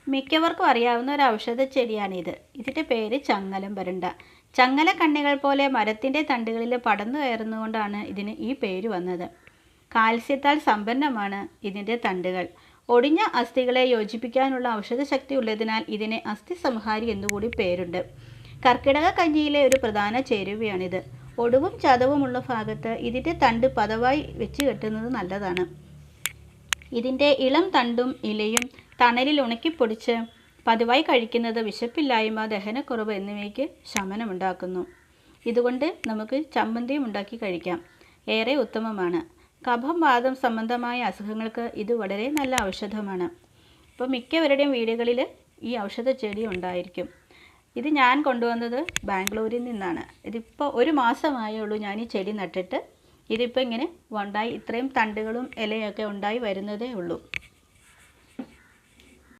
മിക്കവർക്കും അറിയാവുന്ന ഒരു ഔഷധ ചെടിയാണിത്. ഇതിൻ്റെ പേര് ചങ്ങലം വരണ്ട. ചങ്ങല കണ്ണികൾ പോലെ മരത്തിൻ്റെ തണ്ടുകളിൽ പടർന്നു കയറുന്നതുകൊണ്ടാണ് ഇതിന് ഈ പേര് വന്നത്. കാൽസ്യത്താൽ സമ്പന്നമാണ് ഇതിൻ്റെ തണ്ടുകൾ. ഒടിഞ്ഞ അസ്ഥികളെ യോജിപ്പിക്കാനുള്ള ഔഷധശക്തി ഉള്ളതിനാൽ ഇതിന് അസ്ഥി സംഹാരി എന്നുകൂടി പേരുണ്ട്. കർക്കിടക കഞ്ഞിയിലെ ഒരു പ്രധാന ചേരുവയാണിത്. ഒടുവും ചതവുമുള്ള ഭാഗത്ത് ഇതിൻ്റെ തണ്ട് പതിവായി വെച്ച് കെട്ടുന്നത് നല്ലതാണ്. ഇതിൻ്റെ ഇളം തണ്ടും ഇലയും തണലിൽ ഉണക്കിപ്പൊടിച്ച് പതിവായി കഴിക്കുന്നത് വിശപ്പില്ലായ്മ, ദഹനക്കുറവ് എന്നിവയ്ക്ക് ശമനമുണ്ടാക്കുന്നു. ഇതുകൊണ്ട് നമുക്ക് ചമ്മന്തിയും ഉണ്ടാക്കി കഴിക്കാം. ഏറെ ഉത്തമമാണ്. കഫം, വാതം സംബന്ധമായ അസുഖങ്ങൾക്ക് ഇത് വളരെ നല്ല ഔഷധമാണ്. ഇപ്പോൾ മിക്കവരുടെയും വീടുകളിൽ ഈ ഔഷധ ചെടി ഉണ്ടായിരിക്കും. ഇത് ഞാൻ കൊണ്ടുവന്നത് ബാംഗ്ലൂരിൽ നിന്നാണ്. ഇതിപ്പോൾ 1 മാസമായേ ഉള്ളൂ ഞാൻ ഈ ചെടി നട്ടിട്ട്. ഇതിപ്പോൾ ഇങ്ങനെ ഉണ്ടായി, ഇത്രയും തണ്ടുകളും ഇലയൊക്കെ ഉണ്ടായി വരുന്നതേ ഉള്ളൂ.